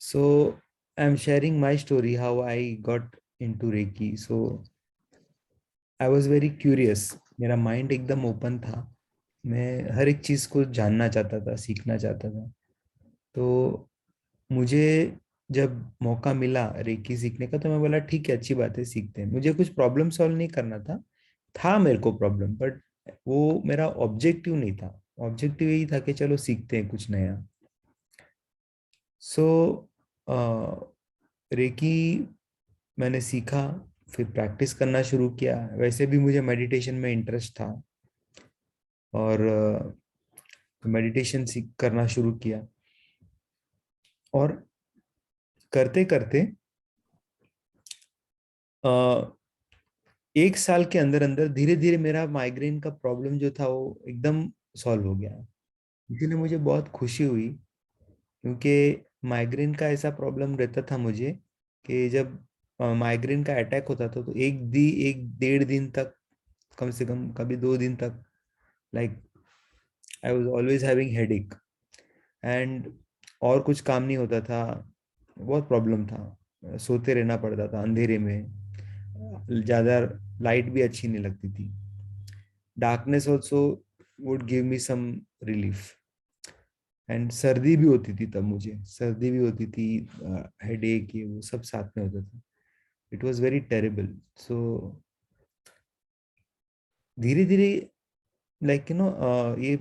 So I'm sharing my story how I got into Reiki. So I was very curious. मेरा mind एकदम open था. मैं हर एक चीज को जानना चाहता था, सीखना चाहता था. तो मुझे जब मौका मिला रेकी सीखने का तो मैं बोला ठीक है, अच्छी बात है, सीखते हैं. मुझे कुछ प्रॉब्लम सॉल्व नहीं करना था मेरे को प्रॉब्लम, बट वो मेरा ऑब्जेक्टिव नहीं था. ऑब्जेक्टिव यही था कि चलो सीखते हैं कुछ नया. सो रेकी मैंने सीखा, फिर प्रैक्टिस करना शुरू किया. वैसे भी मुझे मेडिटेशन में इंटरेस्ट था और मेडिटेशन सीख करना शुरू किया. और करते करते एक साल के अंदर अंदर धीरे धीरे मेरा माइग्रेन का प्रॉब्लम जो था वो एकदम सॉल्व हो गया. इसीलिए मुझे बहुत खुशी हुई, क्योंकि माइग्रेन का ऐसा प्रॉब्लम रहता था मुझे कि जब माइग्रेन का अटैक होता था तो एक डेढ़ दिन तक, कम से कम कभी 2 दिन तक, like I was always having headache. And और कुछ काम नहीं होता था. बहुत प्रॉब्लम था, सोते रहना पड़ता था अंधेरे में. ज़्यादा लाइट भी अच्छी नहीं लगती थी. Darkness also would give me some relief. And सर्दी भी होती थी तब, मुझे सर्दी भी होती थी, हेडेक, ये वो सब साथ में होता था. It was very terrible. So धीरे धीरे, लाइक ये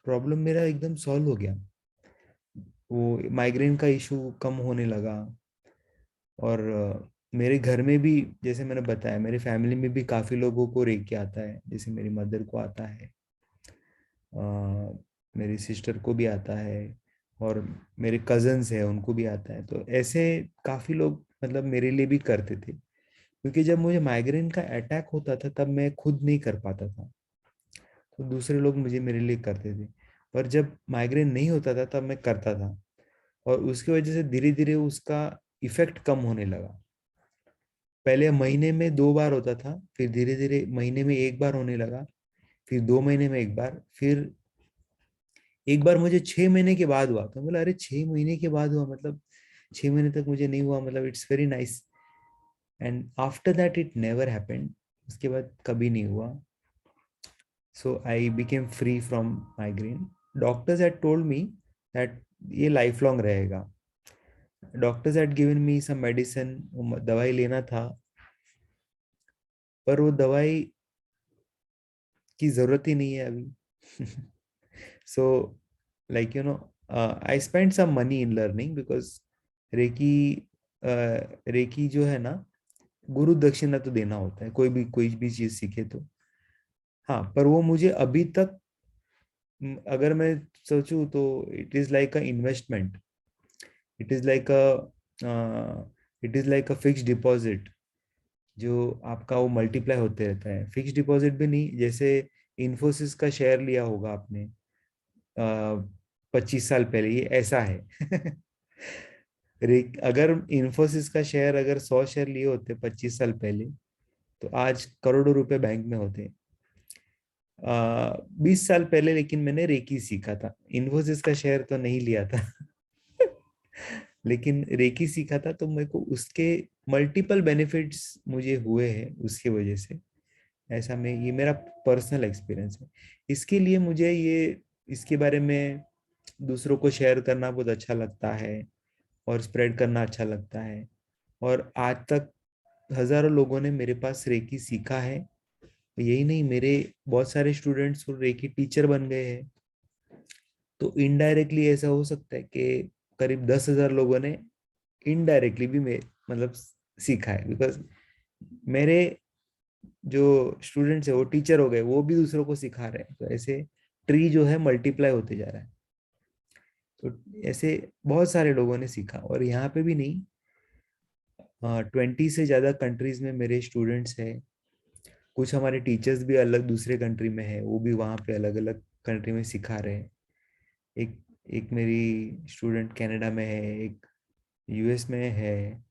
प्रॉब्लम मेरा एकदम सॉल्व हो गया. वो माइग्रेन का इशू कम होने लगा. और मेरे घर में भी, जैसे मैंने बताया, मेरे फैमिली में भी काफी लोगों को रेकी आता है. जैसे मेरी मदर को आता है, अ, मेरी सिस्टर को भी आता है, और मेरे कजन्स हैं उनको भी आता है. तो ऐसे काफी लोग मतलब मेरे लिए भी करते थे, क्योंकि जब मुझे माइग्रेन का अटैक होता था तब मैं खुद नहीं कर पाता था, तो दूसरे लोग मुझे मेरे लिए करते थे. पर जब माइग्रेन नहीं होता था तब मैं करता था, और उसकी वजह से धीरे धीरे उसका इफेक्ट कम होने लगा. पहले महीने में 2 बार होता था, फिर धीरे धीरे महीने में एक बार होने लगा, फिर 2 महीने में एक बार, फिर एक बार मुझे 6 महीने के बाद हुआ. तो बोला, अरे 6 महीने के बाद हुआ, मतलब 6 महीने तक मुझे नहीं हुआ, मतलब it's very nice. And after that it never happened. उसके बाद कभी नहीं हुआ. So I became free from migraine. Doctors had told me that ये लाइफ लॉन्ग रहेगा. Doctors had given me some medicine, दवाई लेना था, पर वो दवाई की जरूरत ही नहीं है अभी. So like I spend some money in learning, because reiki reiki जो है ना, गुरु दक्षिणा तो देना होता है कोई भी चीज सीखे तो. हाँ, पर वो मुझे अभी तक, अगर मैं सोचूं तो it is like a investment. It is like a it is like a fix deposit, जो आपका वो मल्टीप्लाई होते रहता है. फिक्स डिपॉजिट भी नहीं, जैसे इन्फोसिस का शेयर लिया होगा आपने 25 साल पहले, ये ऐसा है. अगर इन्फोसिस का शेयर, अगर 100 शेयर लिए होते 25 साल पहले, तो आज करोड़ों रुपए बैंक में होते. 20 साल पहले लेकिन मैंने रेकी सीखा था, इन्फोसिस का शेयर तो नहीं लिया था. लेकिन रेकी सीखा था तो मेरे को उसके मल्टीपल बेनिफिट्स मुझे हुए हैं उसकी वजह से. ऐसा में ये मेरा पर्सनल एक्सपीरियंस है. इसके लिए मुझे ये, इसके बारे में दूसरों को शेयर करना बहुत अच्छा लगता है, और स्प्रेड करना अच्छा लगता है. और आज तक हजारों लोगों ने मेरे पास रेकी सीखा है. यही नहीं, मेरे बहुत सारे स्टूडेंट्स रेकी टीचर बन गए हैं. तो इनडायरेक्टली ऐसा हो सकता है कि करीब 10,000 लोगों ने इनडायरेक्टली भी मतलब सीखा है, बिकॉज मेरे जो स्टूडेंट्स है वो टीचर हो गए, वो भी दूसरों को सिखा रहे हैं. तो ऐसे ट्री जो है मल्टीप्लाई होते जा रहा है. तो ऐसे बहुत सारे लोगों ने सीखा, और यहाँ पे भी नहीं, 20 से ज्यादा कंट्रीज में मेरे स्टूडेंट्स हैं. कुछ हमारे टीचर्स भी अलग दूसरे कंट्री में है, वो भी वहाँ पे अलग अलग कंट्री में सिखा रहे हैं. एक एक मेरी स्टूडेंट कनाडा में है, एक यूएस में है,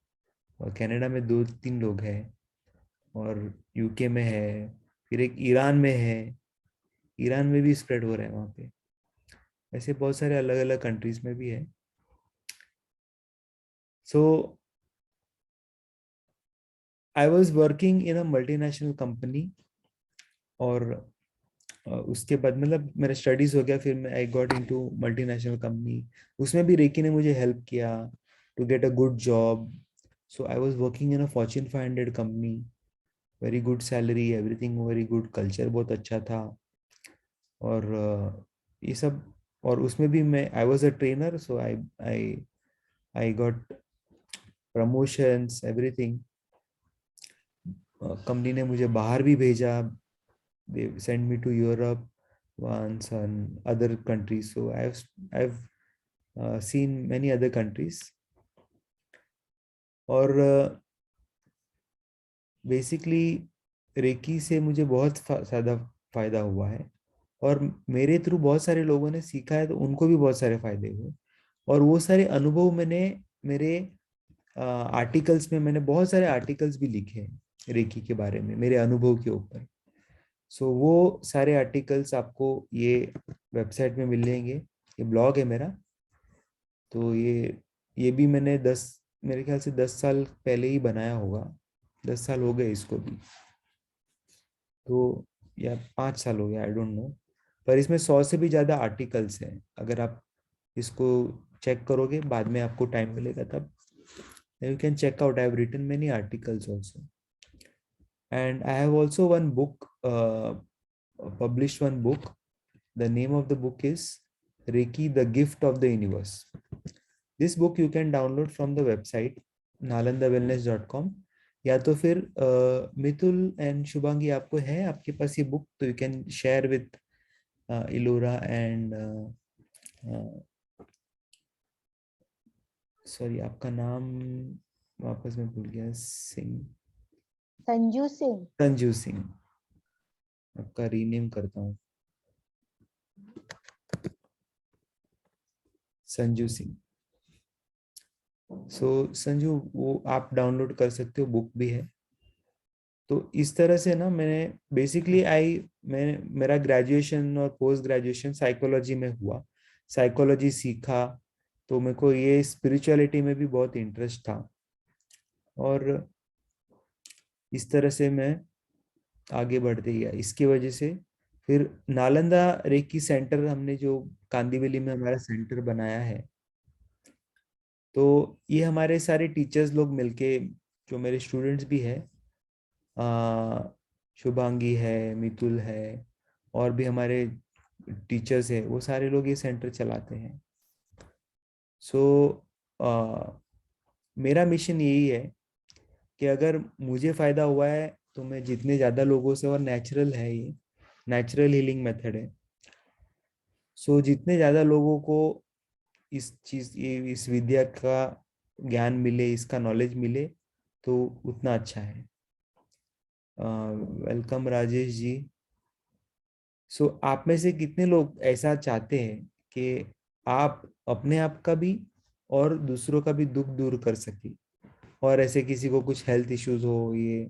और कनाडा में 2-3 लोग हैं, और यूके में है, फिर एक ईरान में है. ईरान में भी स्प्रेड हो रहा है वहाँ पे. ऐसे बहुत सारे अलग अलग कंट्रीज में भी है. So I was working in a multinational company, और उसके बाद मतलब मेरा स्टडीज हो गया, फिर मैं I got into multinational company. उसमें भी रेकी ने मुझे हेल्प किया to get a good job. So I was working in a fortune 500 company, very good salary, everything very good, culture बहुत अच्छा था। और ये सब, और उसमें भी मैं I was a trainer, so I I I got promotions everything. Company ने मुझे बाहर भी भेजा, they sent me to Europe once and other countries. So I've seen many other countries. और बेसिकली रेकी से मुझे बहुत ज़्यादा फायदा हुआ है, और मेरे थ्रू बहुत सारे लोगों ने सीखा है, तो उनको भी बहुत सारे फायदे हुए। और वो सारे अनुभव मैंने मेरे आर्टिकल्स में, मैंने बहुत सारे आर्टिकल्स भी लिखे हैं रेकी के बारे में, मेरे अनुभव के ऊपर। सो वो सारे आर्टिकल्स आपको ये वेबसाइट में मिल जाएंगे, ये ब्लॉग है मेरा। तो ये भी मैंने मेरे ख्याल से 10 साल पहले ही बनाया होगा, 10 साल हो गए इसको भी, तो या 5 साल हो गया, आई डोंट नो। पर इसमें 100 से भी ज़्यादा आर्टिकल्स हैं। अगर आप इसको चेक करोगे, बाद में आपको टाइम मिलेगा तब, you can check out, I have written many articles also. And I have also one book, published one book. The name of the book is Reiki, the Gift of the Universe. This book you can download from the website nalandawellness.com, या तो फिर Mitul and Shubhangi, आपको है आपके पास ये book, तो you can share with Ellora and sorry, आपका नाम वापस मैं भूल गया, सिंह, संजू सिंह। संजू सिंह, आपका रीनेम करता हूँ, संजू सिंह। संजू, वो आप डाउनलोड कर सकते हो, बुक भी है। तो इस तरह से ना मैंने बेसिकली मैं मेरा ग्रेजुएशन और पोस्ट ग्रेजुएशन साइकोलॉजी में हुआ, साइकोलॉजी सीखा, तो मेरे को ये स्पिरिचुअलिटी में भी बहुत इंटरेस्ट था, और इस तरह से मैं आगे बढ़ते गया। इसकी वजह से फिर नालंदा रेकी सेंटर, हमने जो कांदीवली में हमारा सेंटर बनाया है, तो ये हमारे सारे टीचर्स लोग मिलके, जो मेरे स्टूडेंट्स भी है, शुभांगी है, मितुल है, और भी हमारे टीचर्स है, वो सारे लोग ये सेंटर चलाते हैं। सो मेरा मिशन यही है कि अगर मुझे फायदा हुआ है, तो मैं जितने ज्यादा लोगों से, और नेचुरल है ये, नेचुरल हीलिंग मेथड है, सो जितने ज्यादा लोगों को इस विद्या का ज्ञान मिले, इसका नॉलेज मिले, तो उतना अच्छा है। वेलकम राजेश जी। सो आप में से कितने लोग ऐसा चाहते हैं कि आप अपने आप का भी और दूसरों का भी दुख दूर कर सके, और ऐसे किसी को कुछ हेल्थ इश्यूज हो, ये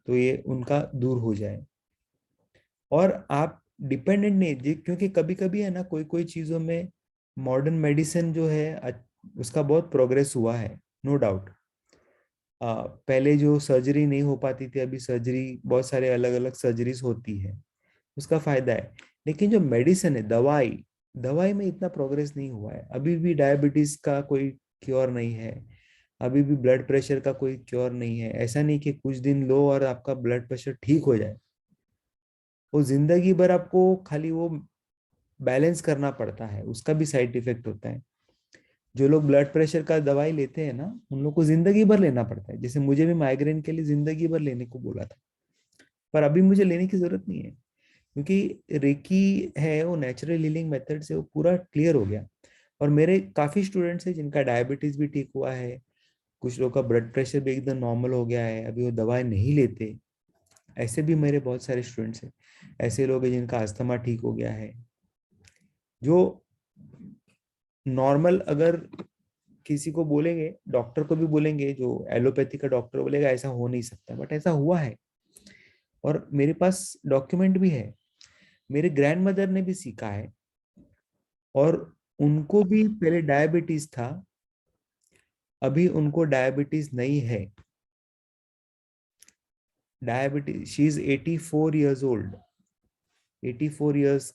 तो ये उनका दूर हो जाए, और आप डिपेंडेंट नहीं क्योंकि कभी कभी है ना, कोई कोई चीजों में मॉडर्न मेडिसिन जो है, उसका बहुत प्रोग्रेस हुआ है, नो डाउट। पहले जो सर्जरी नहीं हो पाती थी, अभी सर्जरी, बहुत सारे अलग अलग सर्जरीज होती है, उसका फायदा है। लेकिन जो मेडिसिन है, दवाई, दवाई में इतना प्रोग्रेस नहीं हुआ है अभी भी। डायबिटीज का कोई क्योर नहीं है, अभी भी ब्लड प्रेशर का कोई क्योर नहीं है। ऐसा नहीं कि कुछ दिन लो और आपका ब्लड प्रेशर ठीक हो जाए, वो जिंदगी भर आपको खाली वो बैलेंस करना पड़ता है, उसका भी साइड इफेक्ट होता है। जो लोग ब्लड प्रेशर का दवाई लेते हैं ना, उन लोग को जिंदगी भर लेना पड़ता है। जैसे मुझे भी माइग्रेन के लिए जिंदगी भर लेने को बोला था, पर अभी मुझे लेने की जरूरत नहीं है, क्योंकि रेकी है वो नेचुरल हीलिंग मेथड से वो पूरा क्लियर हो गया। और मेरे काफी स्टूडेंट्स हैं जिनका डायबिटीज भी ठीक हुआ है, कुछ लोग का ब्लड प्रेशर भी एकदम नॉर्मल हो गया है, अभी वो दवाई नहीं लेते। ऐसे भी मेरे बहुत सारे स्टूडेंट्स हैं, ऐसे लोग हैं जिनका अस्थमा ठीक हो गया है, जो नॉर्मल, अगर किसी को बोलेंगे, डॉक्टर को भी बोलेंगे, जो एलोपैथी का डॉक्टर बोलेगा ऐसा हो नहीं सकता, बट ऐसा हुआ है, और मेरे पास डॉक्यूमेंट भी है। मेरे ग्रैंड मदर ने भी सीखा है, और उनको भी पहले डायबिटीज था, अभी उनको डायबिटीज नहीं है। Diabetes, she is 84 years old। 84 years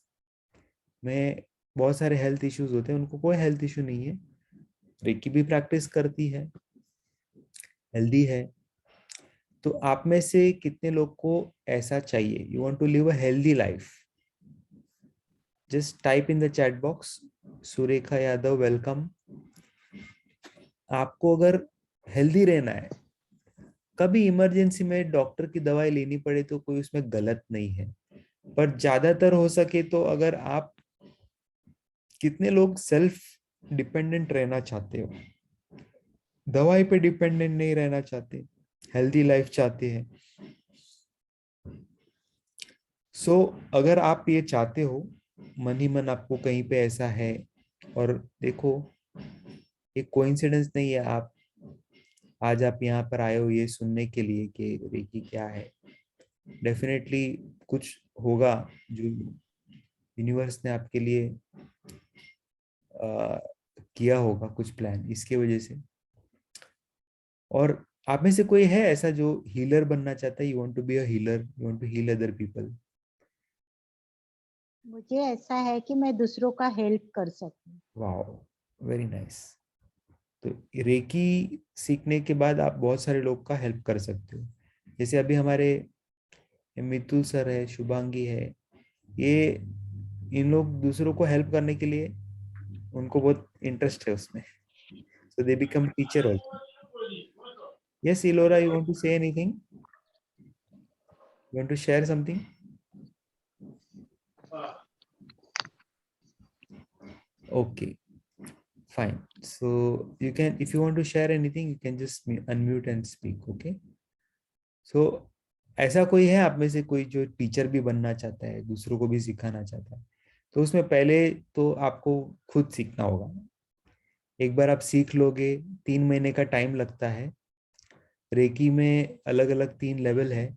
में बहुत सारे हेल्थ इश्यूज होते हैं, उनको कोई हेल्थ इशू नहीं है, रेकी भी प्रैक्टिस करती है, हेल्दी है। तो आप में से कितने लोग को ऐसा चाहिए? You want to live a healthy life? Just type in the chat box, Surekha Yadav welcome. आपको अगर हेल्दी रहना है, कभी इमरजेंसी में डॉक्टर की दवाई लेनी पड़े तो कोई उसमें गलत नहीं है, पर ज्यादातर हो सके तो अगर आप, कितने लोग सेल्फ डिपेंडेंट रहना चाहते हो, दवाई पे डिपेंडेंट नहीं रहना चाहते, हेल्दी लाइफ चाहते हैं? सो अगर आप ये चाहते हो, मन ही मन आपको कहीं पे ऐसा है, और देखो ये कोइंसिडेंस नहीं है, आप आज आप यहाँ पर आए हो ये सुनने के लिए कि रेकी क्या है। डेफिनेटली कुछ होगा जो यूनिवर्स ने आपके लिए किया होगा, कुछ प्लान इसके वजह से। और आप में से कोई है ऐसा जो हीलर बनना चाहता है? You want to be a healer, you want to heal other people? मुझे ऐसा है कि मैं दूसरों का हेल्प कर सकूं। Wow, very nice. तो रेकी सीखने के बाद आप बहुत सारे लोग का हेल्प कर सकते हो। जैसे अभी हमारे मितुल सर है, शुभांगी है, ये इन लोग दूसरों को हेल्प करने के लिए उनको बहुत इंटरेस्ट है उसमें, so they become teacher also. Yes, Ilora, you want to say anything? You want to share something? Okay, fine. So you can, if you want to share anything, you can just unmute and speak. Okay. So ऐसा कोई है आप में से कोई जो teacher भी बनना चाहता है, दूसरों को भी सिखाना चाहता है? तो उसमें पहले तो आपको खुद सीखना होगा। एक बार आप सीख लोगे, 3 महीने का टाइम लगता है। रेकी में अलग अलग 3 लेवल है,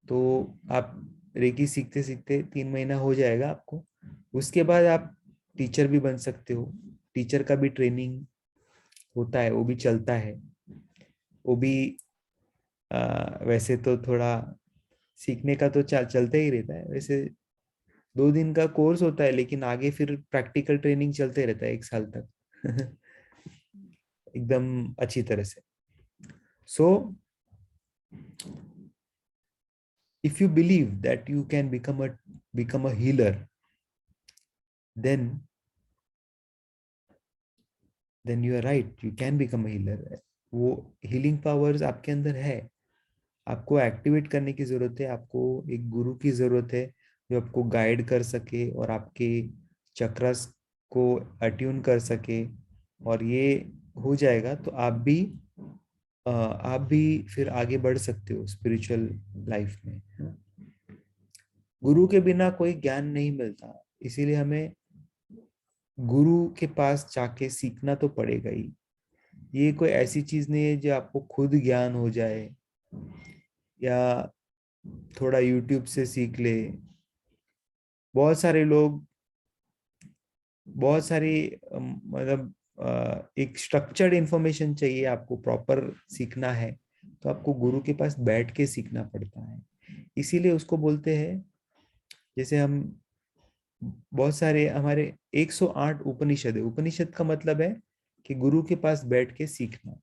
तो आप रेकी सीखते सीखते 3 महीना हो जाएगा आपको। उसके बाद आप टीचर भी बन सकते हो। टीचर का भी ट्रेनिंग होता है, वो भी चलता है, वो भी वैसे तो थोड़ा सीखने का तो चलते ही रहता है वैसे। 2 दिन का कोर्स होता है, लेकिन आगे फिर प्रैक्टिकल ट्रेनिंग चलते रहता है 1 साल तक। एकदम अच्छी तरह से। सो if you believe that you can become a healer, then you are right, you can become a healer। वो हीलिंग पावर्स आपके अंदर है, आपको एक्टिवेट करने की जरूरत है। आपको एक गुरु की जरूरत है जो आपको गाइड कर सके और आपके चक्रस को अट्यून कर सके। और ये हो जाएगा तो आप भी फिर आगे बढ़ सकते हो स्पिरिचुअल लाइफ में। गुरु के बिना कोई ज्ञान नहीं मिलता, इसीलिए हमें गुरु के पास जाके सीखना तो पड़ेगा ही। ये कोई ऐसी चीज नहीं है जो आपको खुद ज्ञान हो जाए या थोड़ा यूट्यूब से सीख ले। बहुत सारे लोग, बहुत सारी मतलब एक स्ट्रक्चर्ड इंफॉर्मेशन चाहिए, आपको प्रॉपर सीखना है तो आपको गुरु के पास बैठ के सीखना पड़ता है। इसीलिए उसको बोलते हैं, जैसे हम बहुत सारे हमारे 108 उपनिषद है। उपनिषद का मतलब है कि गुरु के पास बैठ के सीखना।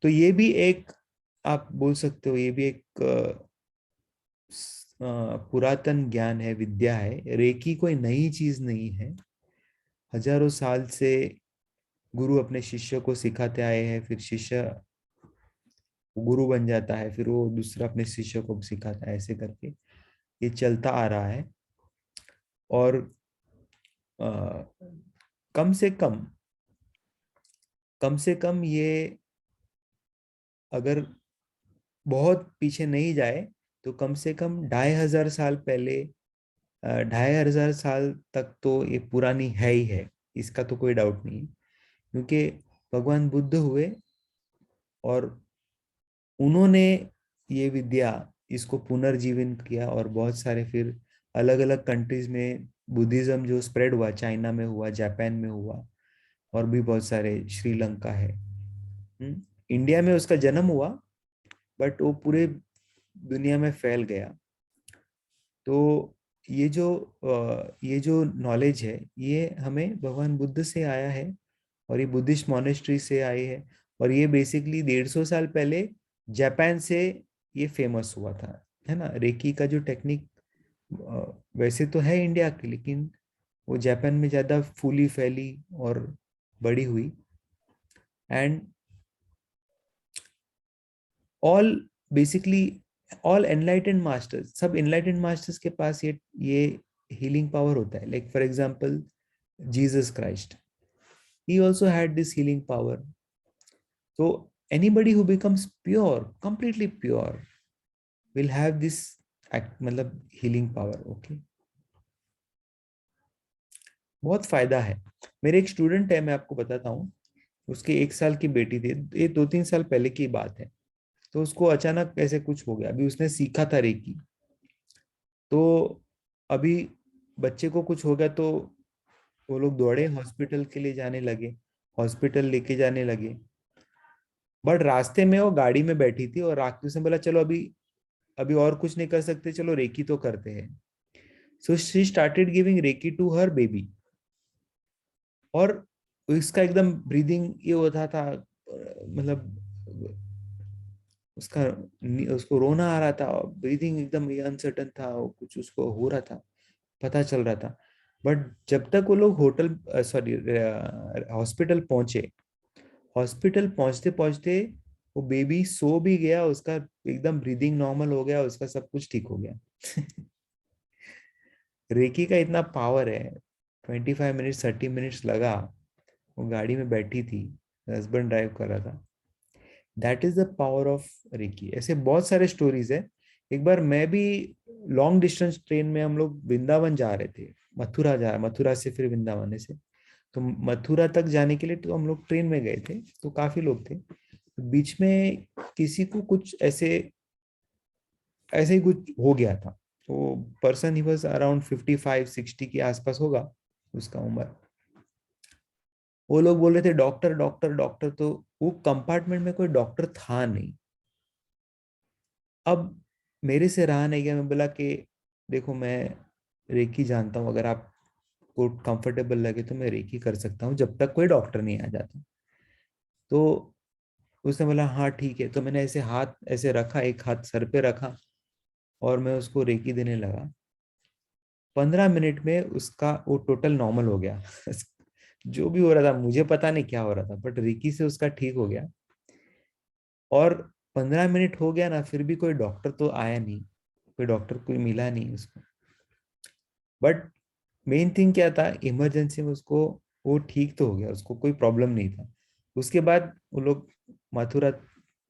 तो ये भी एक, आप बोल सकते हो ये भी एक पुरातन ज्ञान है, विद्या है। रेकी कोई नई चीज नहीं है, हजारों साल से गुरु अपने शिष्य को सिखाते आए हैं, फिर शिष्य गुरु बन जाता है, फिर वो दूसरा अपने शिष्य को सिखाता है, ऐसे करके ये चलता आ रहा है। और अ, कम से कम ये, अगर बहुत पीछे नहीं जाए तो कम से कम 2500 साल पहले, 2500 साल तक तो ये पुरानी है ही है, इसका तो कोई डाउट नहीं है। क्योंकि भगवान बुद्ध हुए और उन्होंने ये विद्या, इसको पुनर्जीवन किया, और बहुत सारे फिर अलग अलग कंट्रीज में बुद्धिज्म जो स्प्रेड हुआ, चाइना में हुआ, जापान में हुआ, और भी बहुत सारे, श्रीलंका है। इंडिया में उसका जन्म हुआ, बट वो पूरे दुनिया में फैल गया। तो ये जो नॉलेज है, ये हमें भगवान बुद्ध से आया है, और ये बुद्धिस्ट मॉनेस्ट्री से आई है। और ये बेसिकली 150 साल पहले जापान से ये फेमस हुआ था, है ना। रेकी का जो टेक्निक वैसे तो है इंडिया की, लेकिन वो जापान में ज्यादा फूली फैली और बड़ी हुई। And all basically all enlightened masters, सब एनलाइटेंड मास्टर्स के पास ये हीलिंग पावर होता है। Like for example Jesus Christ, he also had this healing power. So anybody who becomes pure, completely pure, will have this मतलब healing power. Okay, बहुत फायदा है। मेरे एक स्टूडेंट है, मैं आपको बताता हूँ। उसके 1 साल की बेटी थी, ये 2-3 साल पहले की बात है। तो उसको अचानक ऐसे कुछ हो गया। अभी उसने सीखा था रेकी, तो अभी बच्चे को कुछ हो गया, तो वो लोग दौड़े हॉस्पिटल के लिए जाने लगे, हॉस्पिटल लेके जाने लगे। बट रास्ते में वो गाड़ी में बैठी थी, और आके उसने बोला चलो अभी अभी और कुछ नहीं कर सकते, चलो रेकी तो करते हैं। So she started giving reiki to her baby. और इसका एकदम ब्रीदिंग ये होता था, मतलब उसका उसको रोना आ रहा था, ब्रीदिंग एकदम अनसर्टन था, कुछ उसको हो रहा था, पता चल रहा था। बट जब तक वो लोग हॉस्पिटल पहुंचे, हॉस्पिटल पहुंचते पहुंचते वो बेबी सो भी गया, उसका एकदम ब्रीदिंग नॉर्मल हो गया, उसका सब कुछ ठीक हो गया। रेकी का इतना पावर है। 25 मिनट्स 30 मिनट्स लगा, वो गाड़ी में बैठी थी, हस्बैंड ड्राइव कर रहा था। That is the power of reiki. ऐसे बहुत सारे स्टोरीज है। एक बार मैं भी लॉन्ग डिस्टेंस ट्रेन में, हम लोग वृंदावन जा रहे थे, मथुरा से फिर वृंदावन से। तो मथुरा तक जाने के लिए तो हम लोग ट्रेन में गए थे, तो काफी लोग थे। तो बीच में किसी को कुछ ऐसे ऐसे ही कुछ हो गया था। तो पर्सन ही वॉज अराउंड 55-60 के आसपास होगा उसका उम्र। वो लोग बोल रहे थे डॉक्टर डॉक्टर डॉक्टर, तो वो कंपार्टमेंट में कोई डॉक्टर था नहीं। अब मेरे से रहा नहीं गया, मैं बोला कि देखो मैं रेकी जानता हूँ, अगर आपको कंफर्टेबल लगे तो मैं रेकी कर सकता हूँ जब तक कोई डॉक्टर नहीं आ जाता। तो उसने बोला हाँ ठीक है। तो मैंने ऐसे हाथ ऐसे रखा, एक हाथ सर पे रखा, और मैं उसको रेकी देने लगा। 15 मिनट में उसका वो टोटल नॉर्मल हो गया। जो भी हो रहा था मुझे पता नहीं क्या हो रहा था, बट रेकी से उसका ठीक हो गया। और 15 मिनट हो गया ना, फिर भी कोई डॉक्टर तो आया नहीं, कोई डॉक्टर कोई मिला नहीं उसको। बट मेन थिंग क्या था, इमरजेंसी में उसको वो ठीक तो हो गया, उसको कोई प्रॉब्लम नहीं था। उसके बाद वो लोग मथुरा,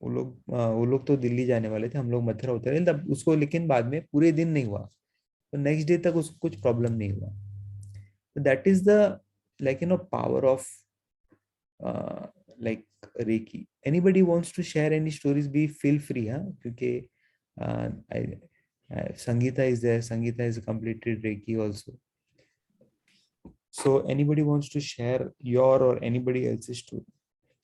वो लोग तो दिल्ली जाने वाले थे, हम लोग मथुरा उतरे तब उसको, लेकिन बाद में पूरे दिन नहीं हुआ, तो नेक्स्ट डे तक उसको कुछ प्रॉब्लम नहीं हुआ। That is the like power of like reiki. Anybody wants to share any stories, be feel free, हाँ, क्योंकि Sangeeta is there, Sangeeta is completed reiki also. So anybody wants to share your or anybody else's story?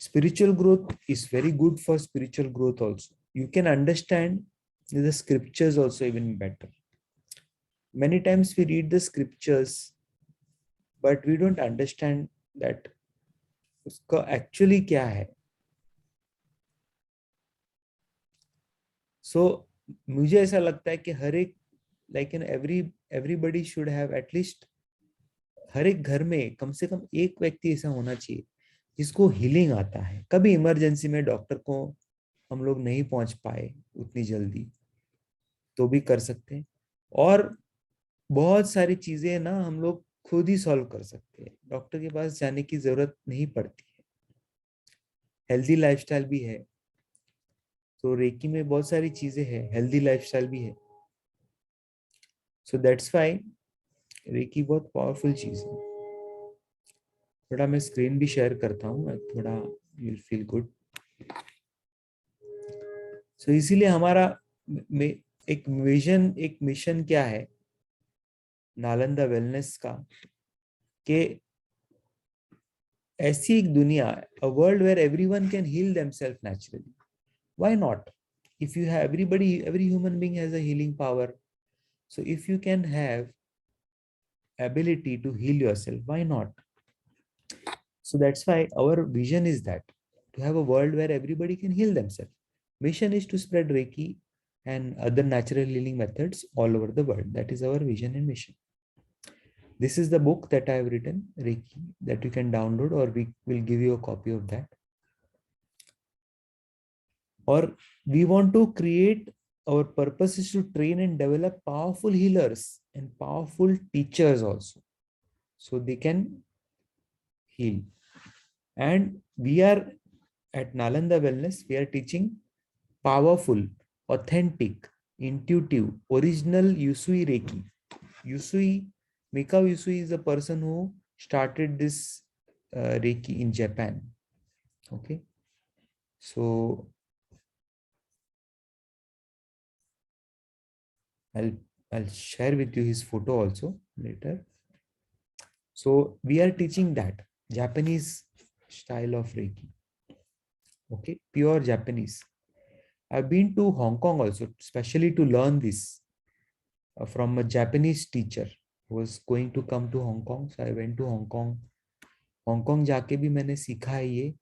Spiritual growth is very good for spiritual growth also. You can understand the scriptures also even better. Many times we read the scriptures, but we don't understand that उसका actually क्या है. So मुझे ऐसा लगता है कि हर एक everybody should have at least, हर एक घर में कम से कम एक व्यक्ति ऐसा होना चाहिए जिसको हीलिंग आता है। कभी इमरजेंसी में डॉक्टर को हम लोग नहीं पहुंच पाए उतनी जल्दी, तो भी कर सकते हैं। और बहुत सारी चीजें ना हम लोग खुद ही सॉल्व कर सकते हैं, डॉक्टर के पास जाने की जरूरत नहीं पड़ती है। हेल्दी लाइफस्टाइल भी है, तो रेकी में बहुत सारी चीजें हैं, हेल्दी लाइफस्टाइल भी है। सो दैट्स व्हाई रेकी बहुत पावरफुल चीज है। थोड़ा मैं स्क्रीन भी शेयर करता हूँ, थोड़ा यू विल फील गुड। सो इसीलिए हमारा एक विजन, एक मिशन क्या है नालंदा वेलनेस का, कि ऐसी एक दुनिया, a world where everyone can heal themselves naturally. Why not? If you have every human being has a healing power. So if you can have ability to heal yourself, why not? So that's why our vision is that to have a world where everybody can heal themselves. Mission is to spread Reiki and other natural healing methods all over the world. That is our vision and mission. This is the book that I have written, Reiki, that you can download, or we will give you a copy of that. Or we want to create, our purpose is to train and develop powerful healers and powerful teachers also, so they can heal. And we are at Nalanda Wellness, we are teaching powerful, authentic, intuitive, original Usui Reiki. Usui, Mikao Usui is the person who started this Reiki in Japan. Okay. So I'll share with you his photo also later. So we are teaching that Japanese style of Reiki. Okay, pure Japanese. I've been to Hong Kong also, especially to learn this from a Japanese teacher who was going to come to Hong Kong. So I went to Hong Kong. Hong Kong जाके भी मैंने सीखा है ये,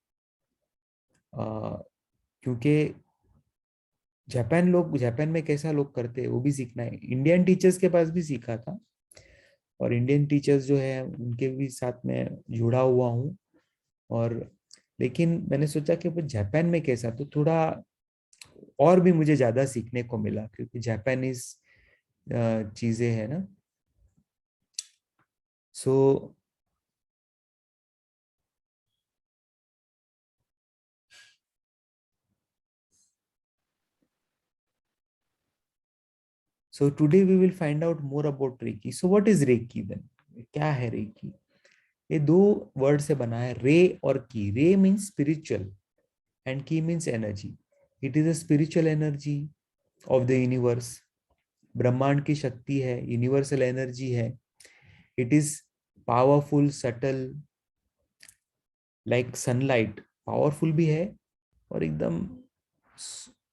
क्योंकि Japan में कैसा लोग करते हैं वो भी सीखना है. इंडियन टीचर्स के पास भी सीखा था, और इंडियन टीचर्स जो है उनके भी साथ में जुड़ा हुआ हूँ. और लेकिन मैंने सोचा कि वो जापान में कैसा, तो थोड़ा और भी मुझे ज्यादा सीखने को मिला, क्योंकि जापानीज चीजें है ना. So today we will find out more about reiki. So what is reiki then? क्या है रेकी? ये दो वर्ड से बना है, रे और की. रे means spiritual and ki means energy. It is a spiritual energy of the universe. ब्रह्मांड की शक्ति है, यूनिवर्सल एनर्जी है. It is powerful, subtle, like sunlight. Powerful भी है और एकदम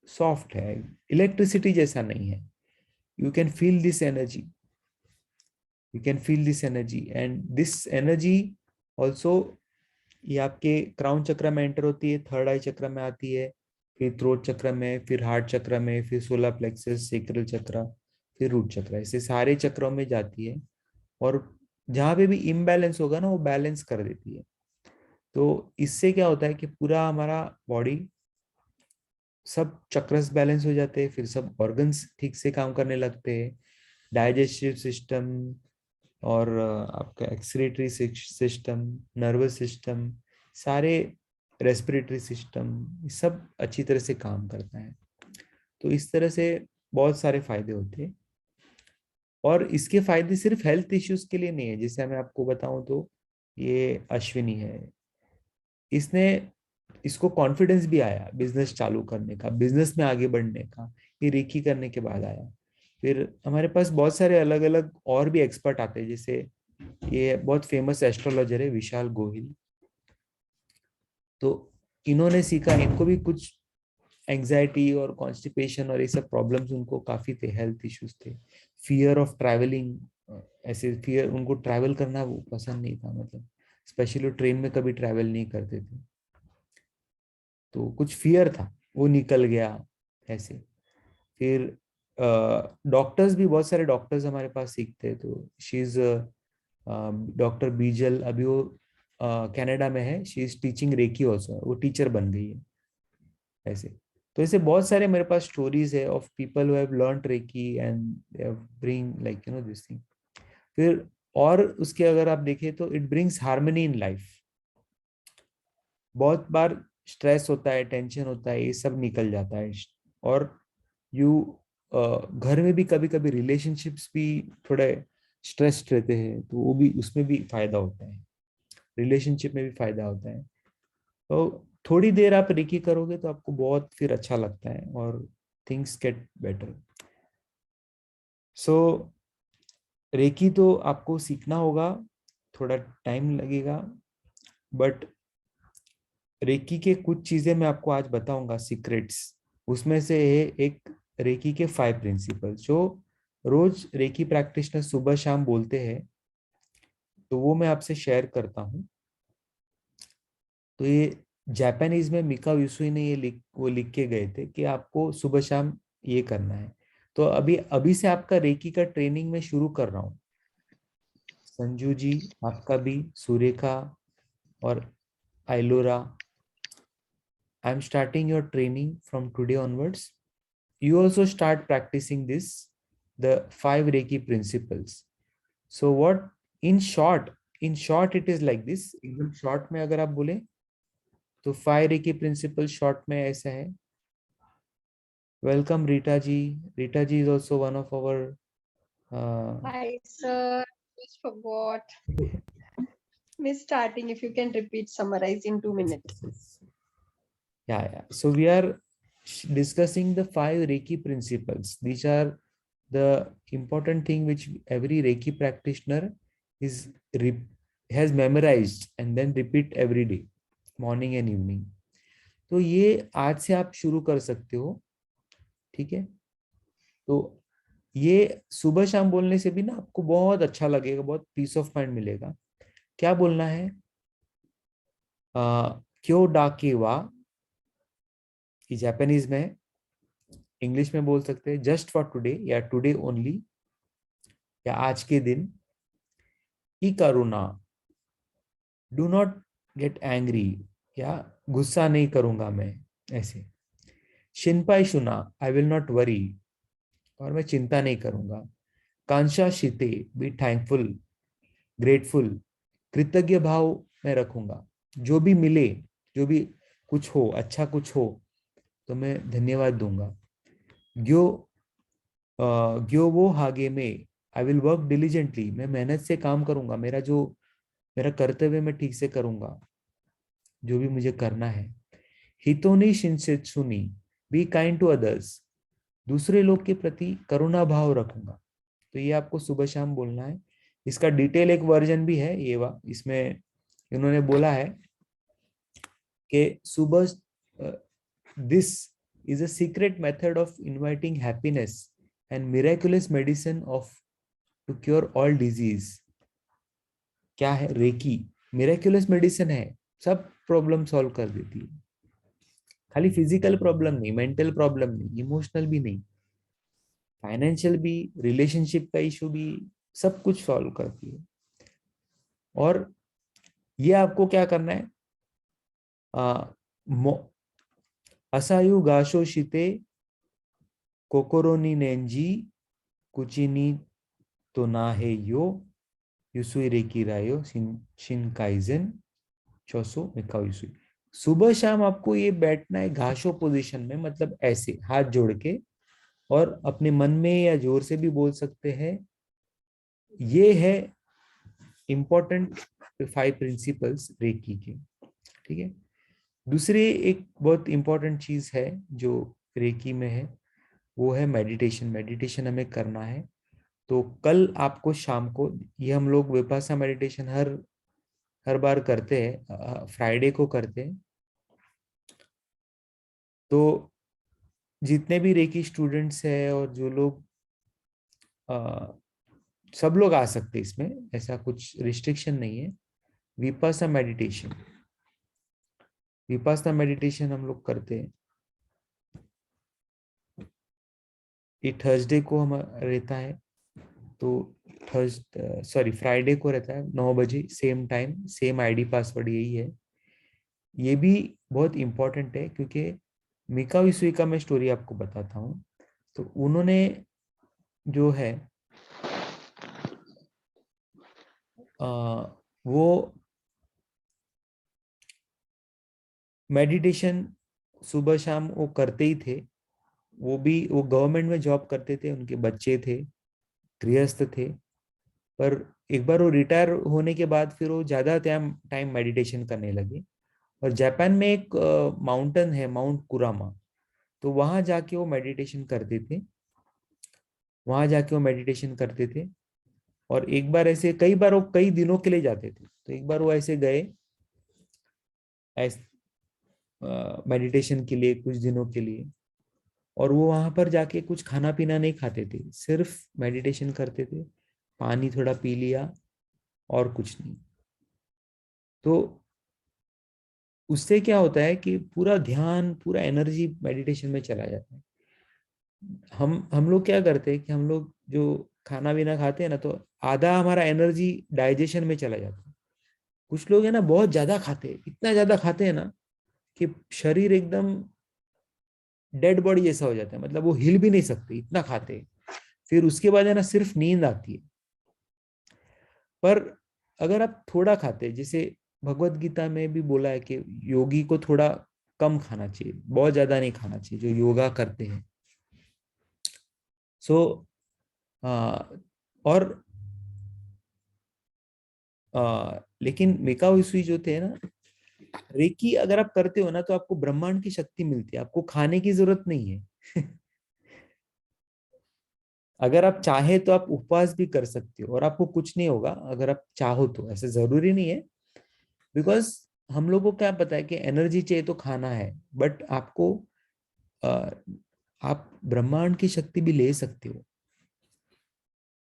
सॉफ्ट है, इलेक्ट्रिसिटी जैसा नहीं है. You can feel this energy, you can feel this energy. And this energy also, ये आपके क्राउन चक्र में एंटर होती है, थर्ड आई चक्र में आती है, फिर थ्रोट चक्र में, फिर हार्ट चक्र में, फिर सोलर प्लेक्सस, सेक्रल चक्र, फिर रूट चक्र. ऐसे सारे चक्रों में जाती है, और जहां पे भी इम्बैलेंस होगा ना वो बैलेंस कर देती है. तो इससे क्या होता है कि पूरा हमारा बॉडी, सब चक्रस बैलेंस हो जाते हैं, फिर सब ऑर्गन्स ठीक से काम करने लगते हैं. डाइजेस्टिव सिस्टम और आपका एक्सक्रीटरी सिस्टम, नर्वस सिस्टम, सारे रेस्पिरेटरी सिस्टम, सब अच्छी तरह से काम करता है. तो इस तरह से बहुत सारे फायदे होते हैं. और इसके फायदे सिर्फ हेल्थ इश्यूज के लिए नहीं है. जैसे मैं आपको बताऊं तो ये अश्विनी है, इसने, इसको कॉन्फिडेंस भी आया बिजनेस चालू करने का, बिजनेस में आगे बढ़ने का, ये रेकी करने के बाद आया. फिर हमारे पास बहुत सारे अलग अलग और भी एक्सपर्ट आते हैं. जैसे ये बहुत फेमस एस्ट्रोलॉजर है विशाल गोहिल, तो इन्होंने सीखा, इनको भी कुछ एंजाइटी और कॉन्स्टिपेशन और ये सब प्रॉब्लम्स उनको काफी थे, हेल्थ इश्यूज थे, फियर ऑफ ट्रैवलिंग. ऐसे फियर, उनको ट्रैवल करना वो पसंद नहीं था, मतलब स्पेशली ट्रेन में कभी ट्रैवल नहीं करते थे, तो कुछ फियर था, वो निकल गया ऐसे. फिर डॉक्टर्स भी, बहुत सारे डॉक्टर्स हमारे पास सीखते हैं. तो शी इज डॉक्टर बीजल, अभी वो कनाडा में है. She is teaching reiki also, वो टीचर बन गई है ऐसे. तो ऐसे बहुत सारे मेरे पास स्टोरीज है of people who have learned reiki and they have bring like this thing. फिर और उसके अगर आप देखें तो it brings harmony in life. बहुत बार स्ट्रेस होता है, टेंशन होता है, ये सब निकल जाता है. और यू घर में भी कभी कभी रिलेशनशिप्स भी थोड़े स्ट्रेस्ड रहते हैं, तो वो भी, उसमें भी फायदा होता है, रिलेशनशिप में भी फायदा होता है. तो थोड़ी देर आप रेकी करोगे तो आपको बहुत फिर अच्छा लगता है, और थिंग्स गेट बेटर. सो रेकी तो आपको सीखना होगा, थोड़ा टाइम लगेगा, बट रेकी के कुछ चीजें मैं आपको आज बताऊंगा, सीक्रेट्स। उसमें से है एक रेकी के 5 प्रिंसिपल्स, जो रोज रेकी प्रैक्टिशनर सुबह शाम बोलते हैं, तो वो मैं आपसे शेयर करता हूँ। तो ये जापानीज में मिका यूसुई ने ये लिख के गए थे कि आपको सुबह शाम ये करना है। तो अभी अभी से आपका रेकी का ट्रेनिंग में शुरू कर रहा हूँ। संजू जी, आपका भी, सुरेखा और Ailora, I am starting your training from today onwards. You also start practicing this, the 5 Reiki principles. So what, in short, it is like this. एकदम short में अगर आप बोले तो 5 Reiki principles short में ऐसा है. Welcome Rita ji. Rita ji is also one of our Hi, sir. Just forgot. Miss starting, if you can repeat, summarize in 2 minutes. yeah. So we are discussing the 5 Reiki principles. These are the important thing which every Reiki practitioner is has memorized and then repeat every day, morning and evening. तो ये आज से आप शुरू कर सकते हो, ठीक है? तो ये सुबह शाम बोलने से भी ना आपको बहुत अच्छा लगेगा, बहुत पीस ऑफ माइंड मिलेगा. क्या बोलना है? क्यो डाके वा, ये जापानीज में है, इंग्लिश में बोल सकते हैं जस्ट फॉर टुडे या टुडे ओनली, या आज के दिन. ई करुणा, डू नॉट गेट एंग्री, या गुस्सा नहीं करूंगा मैं, ऐसे. शिनपाई शुना, आई विल नॉट वरी, और मैं चिंता नहीं करूंगा. कांशा शिते, बी थैंकफुल, ग्रेटफुल, कृतज्ञ भाव मैं रखूंगा. जो भी मिले, जो भी कुछ हो, अच्छा कुछ हो, तो मैं धन्यवाद दूंगा. ग्यो ग्यो वो हागे में, आई विल वर्क डिलीजेंटली, मैं मेहनत से काम करूंगा. मेरा कर्तव्य मैं ठीक से करूंगा, जो भी मुझे करना है. हितोनी शिंसेत्सुनी, बी काइंड टू अदर्स, दूसरे लोग के प्रति करुणा भाव रखूंगा. तो ये आपको सुबह शाम बोलना है. इसका डिटेल एक वर्जन भी है इसमें इन्होंने बोला है कि सुबह, this is a secret method of inviting happiness and miraculous medicine of to cure all disease. क्या है? रेकी मिरेकुलस मेडिसिन है, सब प्रॉब्लम सॉल्व कर देती है. खाली फिजिकल प्रॉब्लम नहीं, मेंटल प्रॉब्लम नहीं, इमोशनल भी नहीं, फाइनेंशियल भी, रिलेशनशिप का इशू भी, सब कुछ सॉल्व करती है. और ये आपको क्या करना है? असायु गाशो शिते कोकोरो नी नेंजी कुची नी तो ना है यो युसुई रेकी रायो शिनकाइजन चोसो मिकाओ युसुई. सुबह शाम आपको ये बैठना है घाशो पोजीशन में, मतलब ऐसे हाथ जोड़ के, और अपने मन में या जोर से भी बोल सकते हैं. ये है इंपॉर्टेंट 5 प्रिंसिपल्स रेकी के, ठीक है? दूसरी एक बहुत इंपॉर्टेंट चीज है जो रेकी में है, वो है मेडिटेशन. मेडिटेशन हमें करना है. तो कल आपको शाम को, ये हम लोग विपासना मेडिटेशन हर हर बार करते हैं, फ्राइडे को करते हैं. तो जितने भी रेकी स्टूडेंट्स हैं और जो लोग, सब लोग आ सकते हैं इसमें, ऐसा कुछ रिस्ट्रिक्शन नहीं है. विपासना मेडिटेशन, हम लोग करते हैं. ये थर्सडे को हम रहता है. तो फ्राइडे को रहता है 9 बजे, same time, same ID password यही है. ये भी बहुत इंपॉर्टेंट है क्योंकि मिका विसुई का मैं स्टोरी आपको बताता हूँ. तो उन्होंने जो है वो मेडिटेशन सुबह शाम वो करते ही थे. वो गवर्नमेंट में जॉब करते थे, उनके बच्चे थे, गृहस्थ थे. पर एक बार वो रिटायर होने के बाद फिर वो ज्यादा टाइम मेडिटेशन करने लगे. और जापान में एक माउंटेन है, माउंट कुरामा. तो वहां जाके वो मेडिटेशन करते थे. और एक बार ऐसे, कई दिनों के लिए जाते थे. तो एक बार वो ऐसे गए, मेडिटेशन के लिए कुछ दिनों के लिए, और वो वहां पर जाके कुछ खाना पीना नहीं खाते थे, सिर्फ मेडिटेशन करते थे, पानी थोड़ा पी लिया और कुछ नहीं। तो उससे क्या होता है कि पूरा ध्यान, पूरा एनर्जी मेडिटेशन में चला जाता है। हम लोग क्या करते हैं कि हम लोग जो खाना पीना खाते हैं ना, तो आधा हमारा एनर्जी डाइजेशन में चला जाता है। कुछ लोग है ना बहुत ज्यादा खाते हैं, इतना ज्यादा खाते हैं ना कि शरीर एकदम डेड बॉडी जैसा हो जाता है, मतलब वो हिल भी नहीं सकते, इतना खाते हैं। फिर उसके बाद है ना सिर्फ नींद आती है। पर अगर आप थोड़ा खाते हैं, जैसे भगवत गीता में भी बोला है कि योगी को थोड़ा कम खाना चाहिए, बहुत ज्यादा नहीं खाना चाहिए, जो योगा करते हैं। सो और लेकिन मेकाओ इसुई जो थे ना, रेकी अगर आप करते हो ना तो आपको ब्रह्मांड की शक्ति मिलती है, आपको खाने की जरूरत नहीं है। अगर आप चाहे तो आप उपवास भी कर सकते हो और आपको कुछ नहीं होगा, अगर आप चाहो तो, ऐसे जरूरी नहीं है। बिकॉज हम लोग को क्या पता है कि एनर्जी चाहिए तो खाना है, बट आपको अ, आप ब्रह्मांड की शक्ति भी ले सकते हो।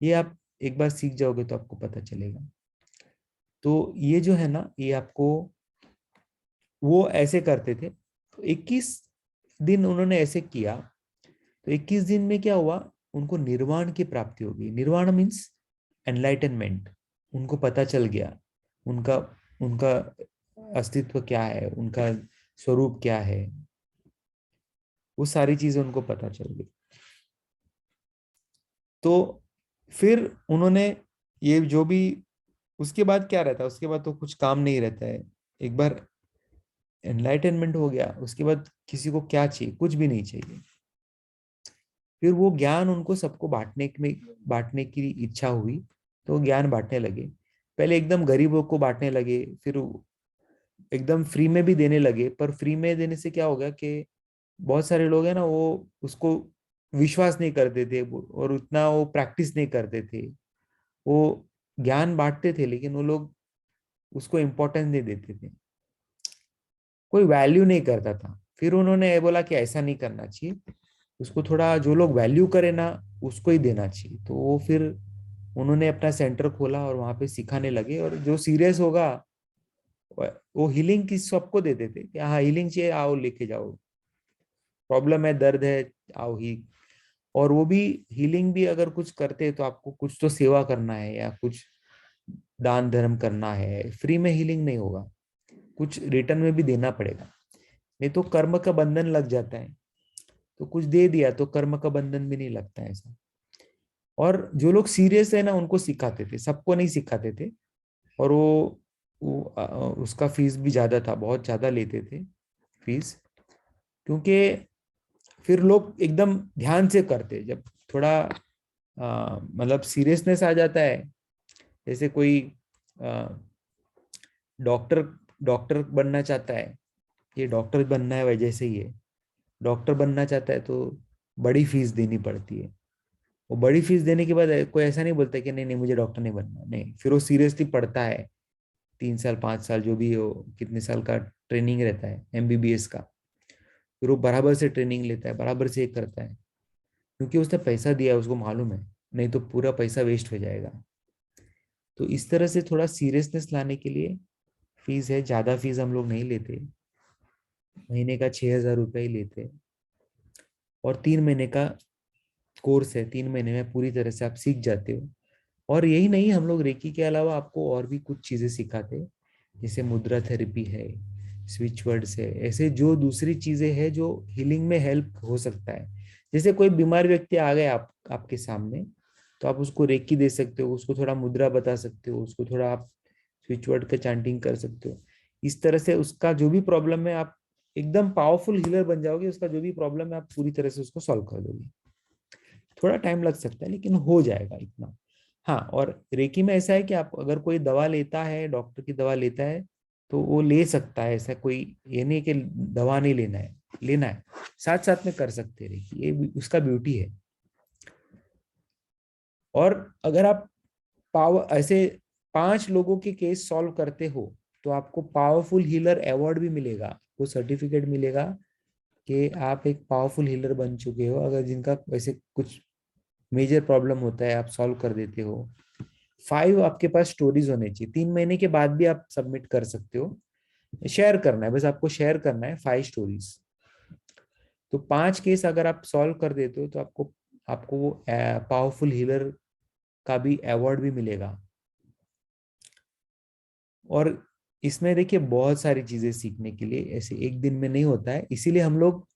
ये आप एक बार सीख जाओगे तो आपको पता चलेगा। तो ये जो है ना, ये आपको, वो ऐसे करते थे, तो 21 दिन उन्होंने ऐसे किया। तो 21 दिन में क्या हुआ, उनको निर्वाण की प्राप्ति हो गई। निर्वाण मीन्स एनलाइटनमेंट। उनको पता चल गया उनका उनका अस्तित्व क्या है, उनका स्वरूप क्या है, वो सारी चीजें उनको पता चल गई। तो फिर उन्होंने ये जो भी, उसके बाद क्या रहता है, उसके बाद तो कुछ काम नहीं रहता है। एक बार एनलाइटनमेंट हो गया, उसके बाद किसी को क्या चाहिए, कुछ भी नहीं चाहिए। फिर वो ज्ञान उनको सबको बांटने की इच्छा हुई, तो ज्ञान बांटने लगे। पहले एकदम गरीबों को बांटने लगे, फिर एकदम फ्री में भी देने लगे। पर फ्री में देने से क्या हो गया कि बहुत सारे लोग हैं ना, वो उसको विश्वास नहीं करते थे और उतना वो प्रैक्टिस नहीं करते थे। वो ज्ञान बांटते थे लेकिन वो लोग उसको इम्पोर्टेंस नहीं देते थे, कोई वैल्यू नहीं करता था। फिर उन्होंने ये बोला कि ऐसा नहीं करना चाहिए, उसको थोड़ा जो लोग वैल्यू करे ना उसको ही देना चाहिए। तो वो फिर उन्होंने अपना सेंटर खोला और वहां पे सिखाने लगे। और जो सीरियस होगा वो हीलिंग की सबको देते थे कि हाँ हीलिंग चाहिए, आओ लेके जाओ, प्रॉब्लम है, दर्द है, आओ ही। और वो भी हीलिंग भी अगर कुछ करते हैं तो आपको कुछ तो सेवा करना है या कुछ दान धर्म करना है, फ्री में हीलिंग नहीं होगा, कुछ रिटर्न में भी देना पड़ेगा, नहीं तो कर्म का बंधन लग जाता है। तो कुछ दे दिया तो कर्म का बंधन भी नहीं लगता है ऐसा। और जो लोग सीरियस है ना उनको सिखाते थे, सबको नहीं सिखाते थे। और उसका फीस भी ज्यादा था, बहुत ज्यादा लेते थे फीस, क्योंकि फिर लोग एकदम ध्यान से करते। जब थोड़ा मतलब सीरियसनेस आ जाता है, जैसे कोई डॉक्टर डॉक्टर बनना चाहता है, ये डॉक्टर बनना है वजह से ही है, डॉक्टर बनना चाहता है तो बड़ी फीस देनी पड़ती है। वो बड़ी फीस देने के बाद कोई ऐसा नहीं बोलता कि नहीं नहीं मुझे डॉक्टर नहीं बनना, नहीं, फिर वो सीरियसली पढ़ता है, 3 साल 5 साल जो भी हो, कितने साल का ट्रेनिंग रहता है एमबीबीएस का। फिर वो बराबर से ट्रेनिंग लेता है, बराबर से एक करता है, क्योंकि उसने पैसा दिया है, उसको मालूम है, नहीं तो पूरा पैसा वेस्ट हो जाएगा। तो इस तरह से थोड़ा सीरियसनेस लाने के लिए फीस है, ज्यादा फीस हम लोग नहीं लेते, महीने का 6,000 रुपये ही लेते। और 3 महीने का कोर्स है, 3 महीने में पूरी तरह से आप सीख जाते हो। और यही नहीं, हम लोग रेकी के अलावा आपको और भी कुछ चीजें सिखाते हैं, जैसे मुद्रा थेरेपी है, स्विच वर्ड्स है, ऐसे जो दूसरी चीजें हैं जो हीलिंग में हेल्प हो सकता है। जैसे कोई बीमार व्यक्ति आ गए आपके सामने, तो आप उसको रेकी दे सकते हो, उसको थोड़ा मुद्रा बता सकते हो, उसको थोड़ा आप स्विच वर्ड का चैंटिंग कर सकते हो। इस तरह से उसका जो भी प्रॉब्लम है, आप एकदम पावरफुल हीलर बन जाओगे, उसका जो भी प्रॉब्लम है आप पूरी तरह से उसको सॉल्व कर दोगे। थोड़ा टाइम लग सकता है लेकिन हो जाएगा इतना। हाँ, और रेकी में ऐसा है कि आप अगर कोई दवा लेता है, डॉक्टर की दवा लेता है, तो वो ले सकता है, ऐसा कोई ये नहीं कि दवा नहीं लेना है, साथ साथ में कर सकते हैं रेकी, ये उसका ब्यूटी है। और अगर आप पावर ऐसे 5 लोगों के केस सॉल्व करते हो, तो आपको पावरफुल हीलर अवार्ड भी मिलेगा, वो सर्टिफिकेट मिलेगा कि आप एक पावरफुल हीलर बन चुके हो, अगर जिनका वैसे कुछ मेजर प्रॉब्लम होता है आप सॉल्व कर देते हो। 5 आपके पास स्टोरीज होने चाहिए, 3 महीने के बाद भी आप सबमिट कर सकते हो, शेयर करना है, बस आपको शेयर करना है 5 स्टोरीज। तो 5 केस अगर आप सॉल्व कर देते हो तो आपको आपको वो पावरफुल हीलर का भी अवार्ड भी मिलेगा। और इसमें देखिए बहुत सारी चीजें सीखने के लिए, ऐसे एक दिन में नहीं होता है, इसीलिए हम लोग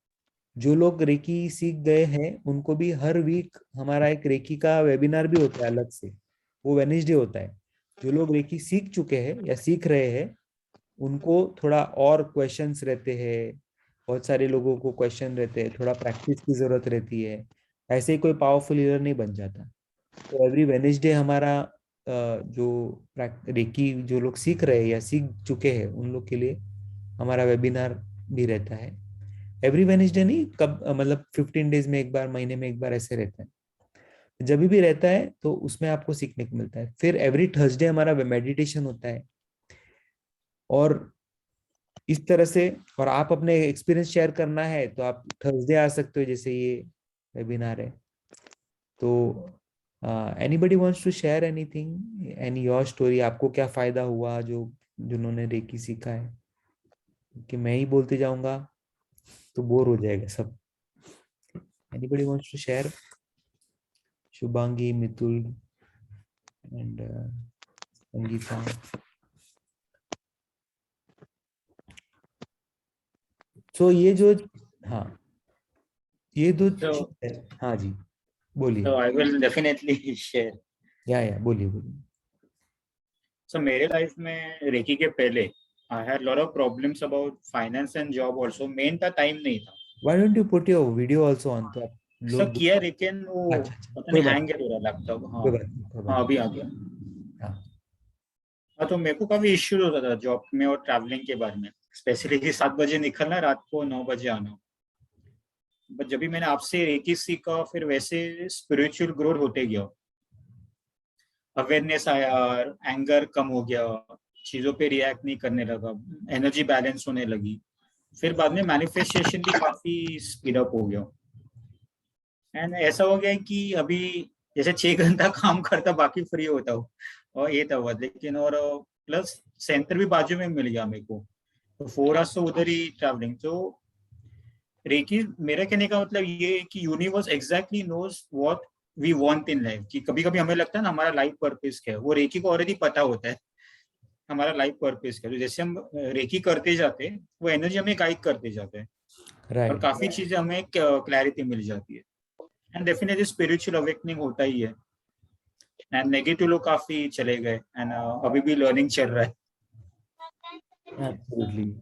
जो लोग रेकी सीख गए हैं उनको भी हर वीक हमारा एक रेकी का वेबिनार भी होता है अलग से, वो वेडनेसडे होता है। जो लोग रेकी सीख चुके हैं या सीख रहे हैं उनको थोड़ा और क्वेश्चंस रहते हैं, बहुत सारे लोगों को क्वेश्चन रहते हैं, थोड़ा प्रैक्टिस की जरूरत रहती है, ऐसे ही कोई पावरफुल लीडर नहीं बन जाता। तो एवरी वेडनेसडे हमारा जो रेकी जो लोग सीख रहे हैं या सीख चुके हैं उन लोग के लिए हमारा वेबिनार भी रहता है। एवरी वेडनेसडे नहीं, कब मतलब 15 डेज में एक बार, महीने में एक बार ऐसे रहता है। जब भी रहता है तो उसमें आपको सीखने को मिलता है। फिर एवरी थर्सडे हमारा मेडिटेशन होता है। और इस तरह से, और आप अपने एक्सपीरियंस शेयर करना है तो आप थर्सडे आ सकते हो, जैसे ये वेबिनार है। तो anybody wants to share anything, any your story, आपको क्या फायदा हुआ जो जिन्होंने रेकी सीखा है? कि मैं ही बोलते जाऊंगा तो बोर हो जाएगा सब। Anybody wants to share? Shubhangi, Mitul and Sangeeta. So ये जो, हाँ, ये दो So, चीज़ है। हाँ जी, बोलिए। so I will definitely share. या बोलिए बोलिए। So मेरे लाइफ में रेकी के पहले I had lot of problems about finance and job also. Main था टाइम नहीं था। Why don't you put your video also on, तो आप So लोग। किया लेकिन वो अच्छा अच्छा, पता कोई नहीं बात हैंग नहीं, है थोड़ा लैपटॉप। हाँ कोई बात नहीं, कोई बात हाँ अभी नहीं। आ गया। हाँ हाँ तो मेरे को काफी इश्यूज होता था जॉब में और ट्रैवलिंग के बारे में, स्पेशली 7 बजे निकलना, रात को 9 बजे आना। बट जब भी मैंने आपसे रेकी सीखा फिर वैसे स्पिरिचुअल ग्रोथ होते गया, अवेयरनेस आया, एंगर कम हो गया, चीजों पे रिएक्ट नहीं करने लगा, एनर्जी बैलेंस होने लगी। फिर बाद में मैनिफेस्टेशन भी काफी स्पीड अप हो गया। एंड ऐसा हो गया कि अभी जैसे 6 घंटा काम करता बाकी फ्री होता हूँ, और ये था हुआ लेकिन। और प्लस सेंटर भी बाजू में मिल गया मेरे को, तो 4 आवर्स तो उधर ही ट्रैवलिंग। तो रेकी, मेरा कहने का मतलब ये है कि universe exactly knows what we want in life. कि कभी कभी हमें लगता है ना हमारा लाइफ पर्पस क्या है, वो रेकी को ऑलरेडी पता होता है हमारा लाइफ पर्पस क्या है। तो जैसे हम रेकी करते जाते हैं वो एनर्जी हमें गाइड करते जाते हैं, और राइट। काफी चीजें हमें क्लैरिटी मिल जाती है। एंड डेफिनेटली स्पिरिचुअल अवेकनिंग होता ही है। एंड नेगेटिव लोग काफी चले गए, एंड अभी भी लर्निंग चल रहा है। एब्सोल्युटली,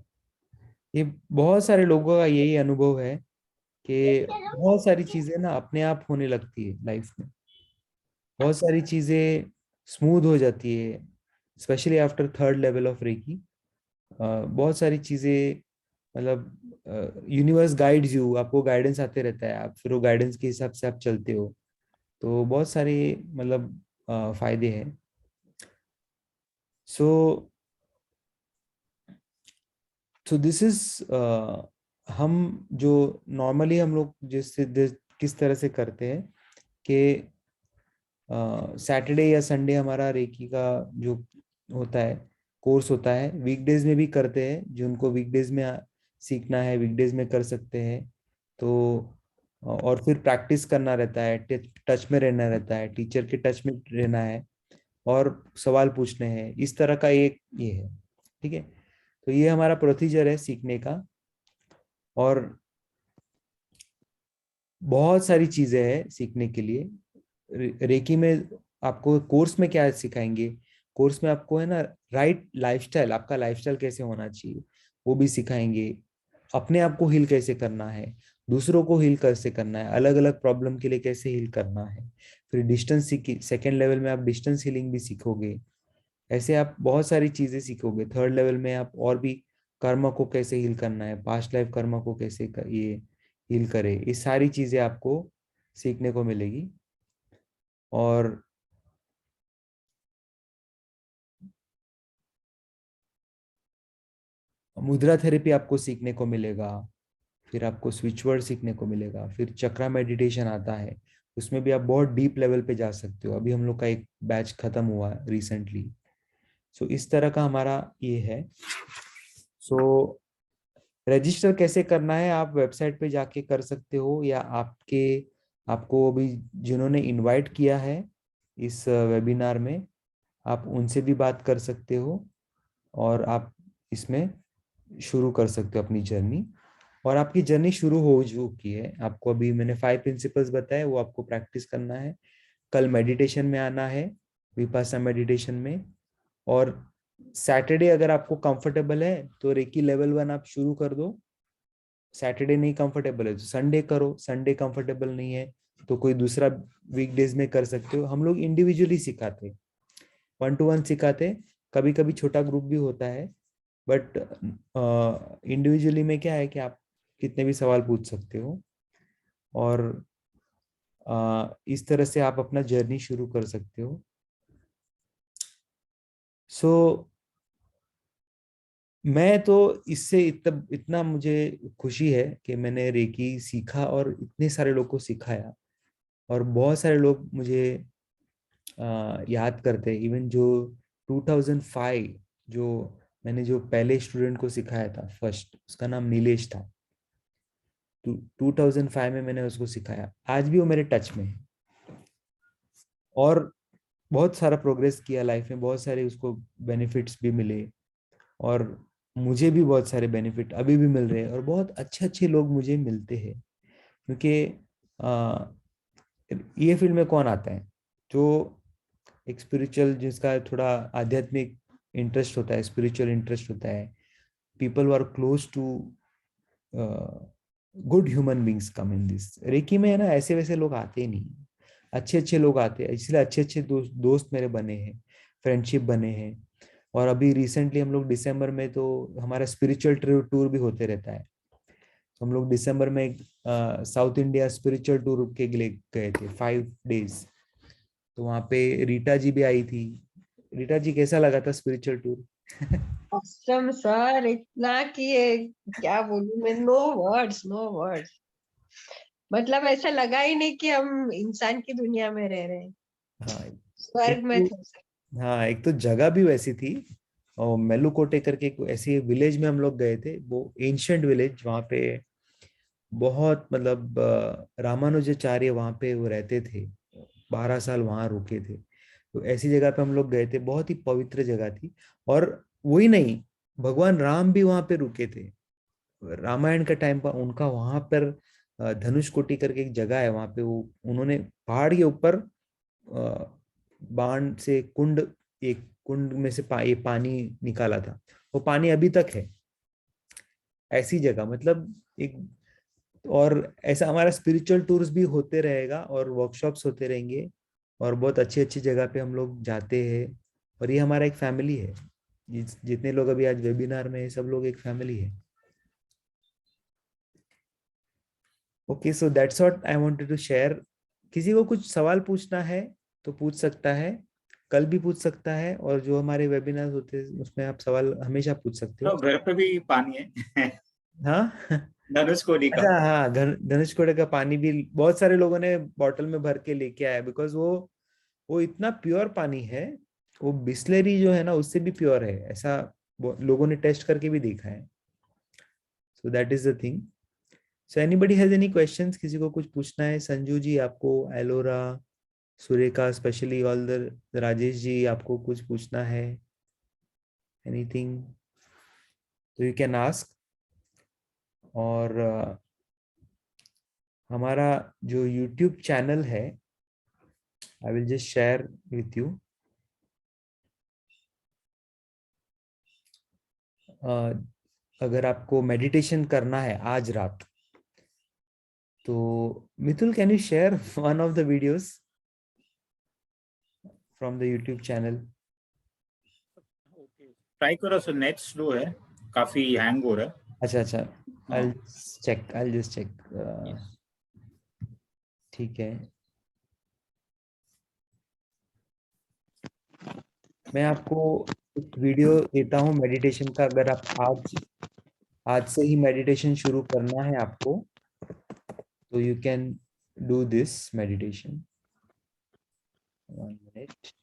ये बहुत सारे लोगों का यही अनुभव है कि बहुत सारी चीजें ना अपने आप होने लगती है लाइफ में, बहुत सारी चीजें स्मूथ हो जाती है, specially after third level of reiki. बहुत सारी चीजें, मतलब यूनिवर्स गाइड्स यू, आपको गाइडेंस आते रहता है, आप फिर वो गाइडेंस के हिसाब से आप चलते हो। तो बहुत सारे मतलब फायदे हैं। सो सो दिस इज, हम जो नॉर्मली हम लोग किस तरह से करते हैं कि सैटरडे या संडे हमारा रेकी का जो होता है कोर्स होता है, वीकडेज में भी करते हैं, जिनको वीकडेज में सीखना है वीकडेज में कर सकते हैं। तो और फिर प्रैक्टिस करना रहता है, टच में रहना रहता है, टीचर के टच में रहना है, और सवाल पूछने हैं, इस तरह का एक ये है। ठीक है, तो ये हमारा प्रोसीजर है सीखने का। और बहुत सारी चीजें हैं सीखने के लिए रेकी में। आपको कोर्स में क्या सिखाएंगे? कोर्स में आपको है ना राइट लाइफस्टाइल, आपका लाइफस्टाइल कैसे होना चाहिए वो भी सिखाएंगे। अपने आप को हील कैसे करना है, दूसरों को हील कैसे करना है, अलग अलग प्रॉब्लम के लिए कैसे हील करना है। फिर डिस्टेंस, सेकेंड लेवल में आप डिस्टेंस हीलिंग भी सीखोगे। ऐसे आप बहुत सारी चीजें सीखोगे। थर्ड लेवल में आप और भी कर्म को कैसे हील करना है, पास्ट लाइफ कर्म को कैसे ये हील करे, ये सारी चीजें आपको सीखने को मिलेगी। और मुद्रा थेरेपी आपको सीखने को मिलेगा, फिर आपको स्विच वर्ड सीखने को मिलेगा, फिर चक्रा मेडिटेशन आता है, उसमें भी आप बहुत डीप लेवल पे जा सकते हो। अभी हम लोग का एक बैच खत्म हुआ रिसेंटली। सो इस तरह का हमारा ये है। सो रजिस्टर कैसे करना है, आप वेबसाइट पे जाके कर सकते हो, या आपको अभी जिन्होंने इनवाइट किया है इस वेबिनार में, आप उनसे भी बात कर सकते हो और आप इसमें शुरू कर सकते हो अपनी जर्नी। और आपकी जर्नी शुरू हो चुकी है। आपको अभी मैंने 5 प्रिंसिपल्स बताए, वो आपको प्रैक्टिस करना है। कल मेडिटेशन में आना है, विपासना मेडिटेशन में। और सैटरडे अगर आपको कंफर्टेबल है तो रेकी लेवल 1 आप शुरू कर दो। सैटरडे नहीं कंफर्टेबल है तो संडे करो, संडे कंफर्टेबल नहीं है तो कोई दूसरा वीकडेज में कर सकते हो। हम लोग इंडिविजुअली सिखाते, 1-to-1 सिखाते, कभी कभी छोटा ग्रुप भी होता है, बट इंडिविजुअली में क्या है कि आप कितने भी सवाल पूछ सकते हो, और इस तरह से आप अपना जर्नी शुरू कर सकते हो। सो मैं तो इससे इतना मुझे खुशी है कि मैंने रेकी सीखा और इतने सारे लोग को सिखाया। और बहुत सारे लोग मुझे याद करते हैं, इवन जो 2005 जो मैंने जो पहले स्टूडेंट को सिखाया था फर्स्ट, उसका नाम नीलेश था। 2005 में मैंने उसको सिखाया, आज भी वो मेरे टच में है। और बहुत सारा प्रोग्रेस किया लाइफ में, बहुत सारे उसको बेनिफिट्स भी मिले, और मुझे भी बहुत सारे बेनिफिट अभी भी मिल रहे हैं, और बहुत अच्छे अच्छे लोग मुझे मिलते हैं। क्योंकि ये फील्ड में कौन आता है जो एक स्पिरिचुअल, जिसका थोड़ा आध्यात्मिक इंटरेस्ट होता है, स्पिरिचुअल इंटरेस्ट होता है, people are close to good human beings come in this. Reiki में है ना, ऐसे वैसे लोग आते ही नहीं, अच्छे अच्छे लोग आते हैं, इसलिए अच्छे अच्छे दोस्त मेरे बने हैं, फ्रेंडशिप बने हैं। और अभी रिसेंटली हम लोग दिसंबर में तो हमारा स्पिरिचुअल टूर भी होते रहता है। तो हम लोग दिसंबर में एक साउथ इंडिया स्पिरिचुअल टूर के लिए गए थे, 5 days। तो वहाँ पे रीटा जी भी आई थी। रीटा जी, कैसा लगा था स्पिरिचुअल टूर? Awesome, sir. इतना कि ये क्या बोलूं मैं, नो वर्ड्स, नो वर्ड्स। मतलब ऐसा लगा ही नहीं कि हम इंसान की दुनिया में रह रहे हैं, हाँ, एक स्वर्ग में तो थे sir। हाँ, एक तो जगह भी वैसी थी। और मेलुकोटे करके एक ऐसी विलेज में हम लोग गए थे, वो एंशियंट विलेज। वहाँ पे बहुत मतलब रामानुजाचार्य वहाँ पे वो रहते थे, 12 साल वहाँ रुके थे। तो ऐसी जगह पे हम लोग गए थे, बहुत ही पवित्र जगह थी। और वही नहीं, भगवान राम भी वहाँ पे रुके थे रामायण का टाइम पर। उनका वहां पर धनुष कोटी करके एक जगह है, वहां पे वो उन्होंने पहाड़ के ऊपर बाण से कुंड, एक कुंड में से ये पानी निकाला था। वो पानी अभी तक है ऐसी जगह, मतलब एक। और ऐसा हमारा स्पिरिचुअल टूर्स भी होते रहेगा और वर्कशॉप्स होते रहेंगे, और बहुत अच्छी अच्छी जगह पे हम लोग जाते हैं। और ये हमारा एक फैमिली है। जितने लोग अभी आज वेबिनार में है, सब लोग एक फैमिली है। Okay, so that's what I wanted to share. किसी को कुछ सवाल पूछना है तो पूछ सकता है, कल भी पूछ सकता है, और जो हमारे वेबिनार होते हैं उसमें आप सवाल हमेशा पूछ सकते तो हो। घर पे भी पानी है हाँ धनुषकोडी का। अच्छा, हाँ, धनुषकोडी का पानी भी बहुत सारे लोगों ने बॉटल में भर के लेके आया, बिकॉज वो इतना प्योर पानी है। वो बिस्लरी जो है ना, उससे भी प्योर है, ऐसा लोगों ने टेस्ट करके भी देखा है। So that is the thing. So anybody has any questions? किसी को कुछ पूछना है? संजू जी आपको, Ellora, Surekha, especially all the Rajesh ji, आपको कुछ पूछना है? एनीथिंग तो यू कैन आस्क। और हमारा जो यूट्यूब चैनल है, I will just share with you. अगर आपको मेडिटेशन करना है आज रात, तो Mithul, can you share one of the videos from the YouTube channel? Try करो, सर नेट स्लो है, काफी हैंग हो रहा है। अच्छा अच्छा, हाँ, आई जस्ट चेक। yes। ठीक है, मैं आपको एक वीडियो देता हूँ मेडिटेशन का। अगर आप आज से ही मेडिटेशन शुरू करना है आपको, तो you can do this meditation. 1 minute।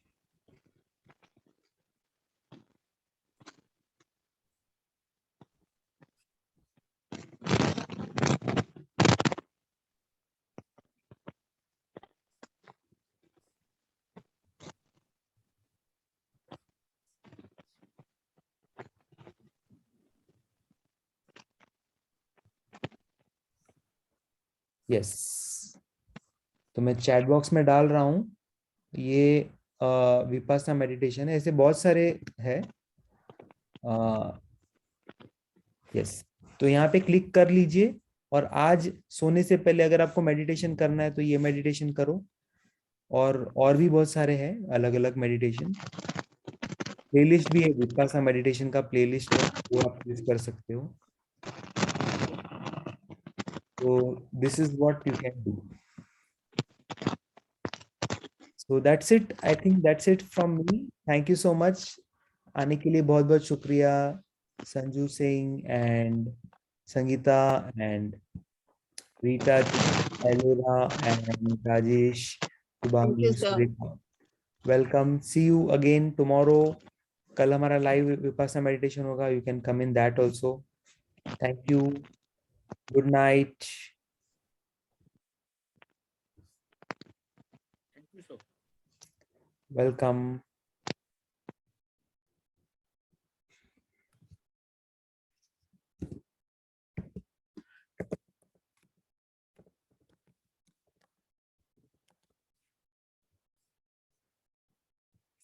Yes, तो मैं चैट बॉक्स में डाल रहा हूँ। ये विपासना मेडिटेशन है, ऐसे बहुत सारे है। यस, तो यहाँ पे क्लिक कर लीजिए। और आज सोने से पहले अगर आपको मेडिटेशन करना है तो ये मेडिटेशन करो। और भी बहुत सारे हैं अलग अलग मेडिटेशन। प्लेलिस्ट भी है, विपासना मेडिटेशन का प्लेलिस्ट है, वो आप यूज कर सकते हो। तो this is what you can do. So that's it, I think that's it from me. Thank you so much. आने के लिए बहुत बहुत शुक्रिया, Sanju Singh and Sangeeta and Rita, Ellora and Rajesh, thank you Shubhangi, sir. Surekha. Welcome, see you again tomorrow. कल हमारा लाइव विपासना मेडिटेशन होगा, you can come in that also. Thank you, good night. Thank you sir. Welcome.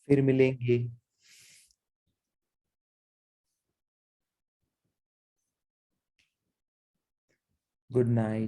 फिर मिलेंगे। Good night.